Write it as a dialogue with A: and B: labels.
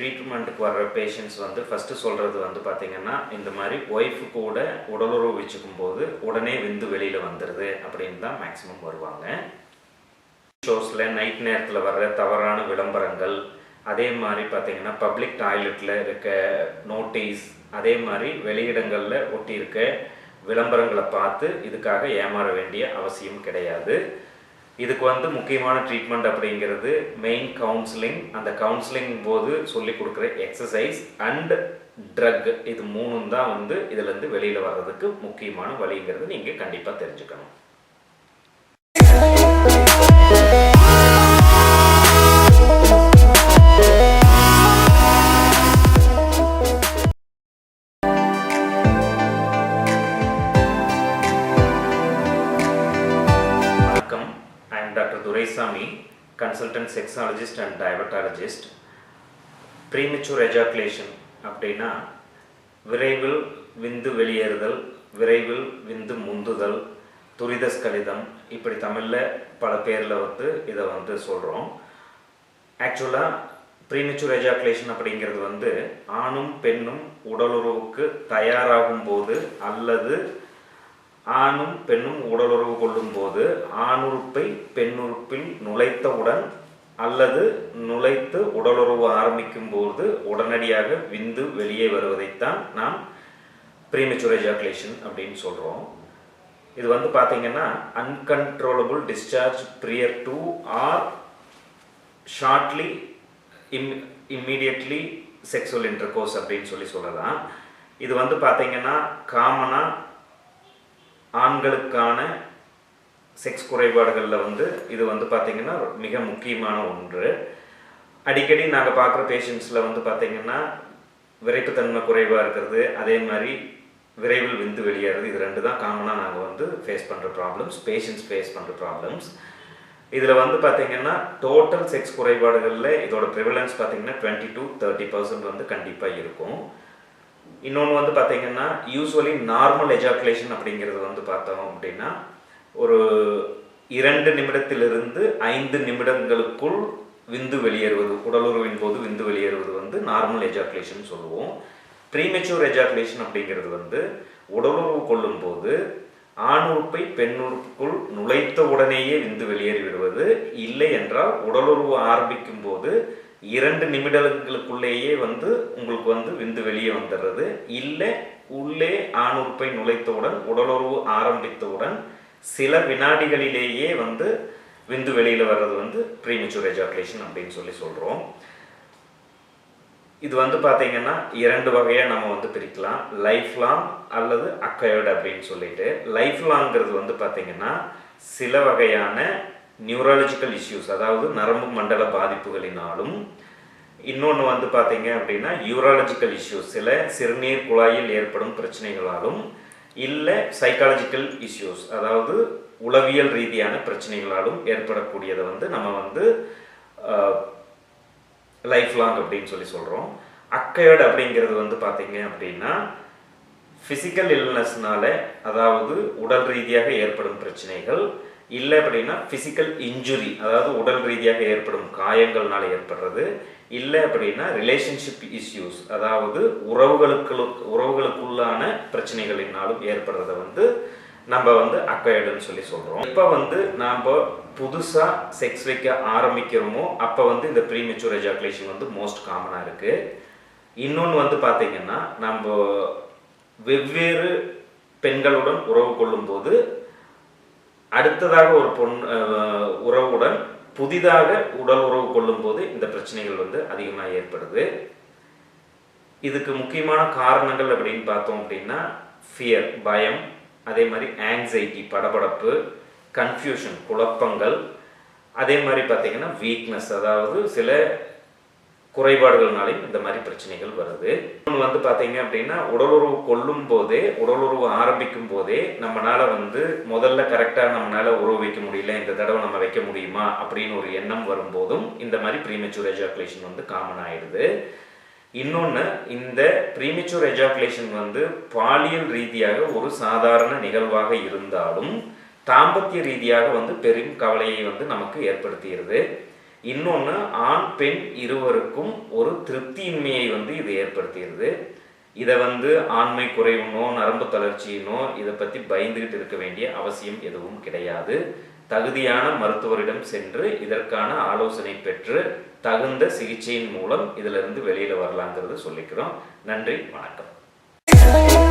A: ட்ரீட்மெண்ட்டுக்கு வர்ற பேஷண்ட்ஸ் வந்து ஃபஸ்ட்டு சொல்கிறது வந்து பார்த்திங்கன்னா, இந்த மாதிரி ஒய்ஃபு கூட உடலுறவு வச்சுக்கும் போது உடனே விந்து வெளியில் வந்துடுது அப்படின்னு தான் மேக்ஸிமம் வருவாங்க. ஷோஸில் நைட் நேரத்தில் வர்ற தவறான விளம்பரங்கள், அதே மாதிரி பார்த்திங்கன்னா பப்ளிக் டாய்லெட்டில் இருக்க நோட்டீஸ், அதே மாதிரி வெளியிடங்களில் ஒட்டியிருக்க விளம்பரங்களை பார்த்து இதுக்காக ஏமாற வேண்டிய அவசியம் கிடையாது. இதுக்கு வந்து முக்கியமான ட்ரீட்மெண்ட் அப்படிங்கிறது மெயின் கவுன்சிலிங். அந்த கவுன்சிலிங் போது சொல்லி கொடுக்குற எக்ஸசைஸ் அண்ட் ட்ரக், இது மூணும் தான் வந்து இதுலேருந்து வெளியில் வர்றதுக்கு முக்கியமான வழிங்கிறது நீங்கள் கண்டிப்பாக தெரிஞ்சுக்கணும். Duraisamy, consultant sexologist and diabetologist. Premature ejaculation அப்படின்னா விரைவில் விந்து வெளியேறுதல், விரைவில் விந்து முந்துதல், துரிதஸ்கலிதம், இப்படி தமிழில் பல பேரில் வந்து இதை வந்து சொல்கிறோம். ஆக்சுவலாக ப்ரீமெச்சூர் எஜாகுலேஷன் அப்படிங்கிறது வந்து ஆணும் பெண்ணும் உடலுறவுக்கு தயாராகும் போது அல்லது ஆணும் பெண்ணும் உடலுறவு கொள்ளும் போது ஆணுறுப்பை பெண்ணுறுப்பில் நுழைத்தவுடன் அல்லது நுழைத்து உடலுறவு ஆரம்பிக்கும் போது உடனடியாக விந்து வெளியே வருவதைத்தான் நாம் ப்ரீமெச்சூர் எஜாகுலேஷன் அப்படின்னு சொல்கிறோம். இது வந்து பார்த்திங்கன்னா uncontrollable discharge prior to or shortly immediately sexual intercourse அப்படின்னு சொல்லலாம். இது வந்து பார்த்திங்கன்னா காமனாக ஆண்களுக்கான செக்ஸ் குறைபாடுகளில் வந்து இது வந்து பார்த்திங்கன்னா மிக முக்கியமான ஒன்று. அடிக்கடி நாங்கள் பார்க்குற பேஷண்ட்ஸில் வந்து பார்த்திங்கன்னா விரைப்புத்தன்மை குறைவாக இருக்கிறது, அதே மாதிரி விரைவில் விந்து வெளியேறது, இது ரெண்டு தான் காமனாக நாங்கள் வந்து ஃபேஸ் பண்ணுற ப்ராப்ளம்ஸ், பேஷண்ட்ஸ் ஃபேஸ் பண்ணுற ப்ராப்ளம்ஸ். இதில் வந்து பார்த்திங்கன்னா டோட்டல் செக்ஸ் குறைபாடுகளில் இதோட ப்ரிவலன்ஸ் பார்த்திங்கன்னா 20 to 30% வந்து கண்டிப்பாக இருக்கும். இன்னொன்று வந்து பார்த்திங்கன்னா யூஸ்வலி நார்மல் எஜாகுலேஷன் அப்படிங்கிறது வந்து பார்த்தோம் அப்படின்னா ஒரு 2 நிமிடத்திலிருந்து 5 நிமிடங்களுக்குள் விந்து வெளியேறுவது, உடலுறவின் போது விந்து வெளியேறுவது வந்து நார்மல் எஜாகுலேஷன் சொல்லுவோம். ப்ரீமெச்சூர் எஜாகுலேஷன் அப்படிங்கிறது வந்து உடலுறவு கொள்ளும் போது ஆணுறுப்பை பெண்ணுறுப்புக்குள் நுழைத்த உடனேயே விந்து வெளியேறி விடுவது, இல்லை என்றால் உடலுறவு ஆரம்பிக்கும் போது 2 நிமிடங்களுக்குள்ளேயே வந்து உங்களுக்கு வந்து விந்து வெளியே வந்துடுறது, இல்லை உள்ளே ஆணுறுப்பை நுழைத்தவுடன் உடலுறவு ஆரம்பித்தவுடன் சில வினாடிகளிலேயே வந்து விந்து வெளியில் வர்றது வந்து ப்ரீமெச்சூர் எஜாகுலேஷன் அப்படின்னு சொல்கிறோம். இது வந்து பார்த்திங்கன்னா 2 வகையாக நம்ம வந்து பிரிக்கலாம், லைஃப் லாங் அல்லது அக்வயர்டு அப்படின்னு சொல்லிட்டு. லைஃப் லாங்கிறது வந்து பார்த்திங்கன்னா சில வகையான நியூரலாஜிக்கல் இஷ்யூஸ், அதாவது நரம்பு மண்டல பாதிப்புகளினாலும், இன்னொன்று வந்து பார்த்திங்க அப்படின்னா யூராலஜிக்கல் இஷ்யூஸ், சில சிறுநீர் குழாயில் ஏற்படும் பிரச்சனைகளாலும், இல்லை சைக்காலஜிக்கல் இஷ்யூஸ், அதாவது உளவியல் ரீதியான பிரச்சனைகளாலும் ஏற்படக்கூடியதை வந்து நம்ம வந்து லைஃப் லாங் அப்படின்னு சொல்கிறோம். அக்வயர்டு அப்படிங்கிறது வந்து பார்த்திங்க அப்படின்னா ஃபிசிக்கல் இல்னஸ்னால, அதாவது உடல் ரீதியாக ஏற்படும் பிரச்சனைகள், இல்லை அப்படின்னா ஃபிசிக்கல் இன்ஜுரி, அதாவது உடல் ரீதியாக ஏற்படும் காயங்கள்னால ஏற்படுறது, இல்லை அப்படின்னா ரிலேஷன்ஷிப் இஷ்யூஸ், அதாவது உறவுகளுக்குள்ளான பிரச்சனைகளினாலும் ஏற்படுறத வந்து நம்ம வந்து அக்வயர்டுன்னு சொல்கிறோம். இப்போ வந்து நாம் புதுசாக செக்ஸ் வைக்க ஆரம்பிக்கிறோமோ அப்போ வந்து இந்த ப்ரீமெச்சூர் எஜாகுலேஷன் வந்து மோஸ்ட் காமனாக இருக்குது. இன்னொன்று வந்து பார்த்திங்கன்னா நம்ம வெவ்வேறு பெண்களுடன் உறவு கொள்ளும்போது அடுத்ததாக ஒரு உறவுடன் புதிதாக உடல் உறவு கொள்ளும் போது இந்த பிரச்சனைகள் வந்து அதிகமாக ஏற்படுது. இதுக்கு முக்கியமான காரணங்கள் அப்படின்னு பார்த்தோம் அப்படின்னா ஃபியர், பயம், அதே மாதிரி ஆங்ஸைட்டி, படபடப்பு, கன்ஃபியூஷன், குழப்பங்கள், அதே மாதிரி பார்த்திங்கன்னா வீக்னஸ், அதாவது சில குறைபாடுகள்னாலையும் இந்த மாதிரி பிரச்சனைகள் வருது. இன்னொன்று வந்து பார்த்தீங்க அப்படின்னா உடலுறவு கொள்ளும் போதே, உடலுறவு ஆரம்பிக்கும் போதே நம்மளால் வந்து முதல்ல கரெக்டாக நம்மளால் உறவு வைக்க முடியல, இந்த தடவை நம்ம வைக்க முடியுமா அப்படின்னு ஒரு எண்ணம் வரும்போதும் இந்த மாதிரி ப்ரீமெச்சூர் எஜாகுலேஷன் வந்து காமன் ஆகிடுது. இன்னொன்று, இந்த ப்ரீமெச்சூர் எஜாகுலேஷன் வந்து பாலியல் ரீதியாக ஒரு சாதாரண நிகழ்வாக இருந்தாலும் தாம்பத்திய ரீதியாக வந்து பெரும் கவலையை வந்து நமக்கு ஏற்படுத்துகிறது. இன்னொன்று ஆண் பெண் இருவருக்கும் ஒரு திருப்தியின்மையை வந்து இது ஏற்படுத்திடுது. இதை வந்து ஆண்மை குறைவுனோ நரம்பு தளர்ச்சியினோ இதை பற்றி பயந்துகிட்டு இருக்க வேண்டிய அவசியம் எதுவும் கிடையாது. தகுதியான மருத்துவரிடம் சென்று இதற்கான ஆலோசனை பெற்று தகுந்த சிகிச்சையின் மூலம் இதிலிருந்து வெளியில் வரலாங்கிறது சொல்லிக்கிறோம். நன்றி, வணக்கம்.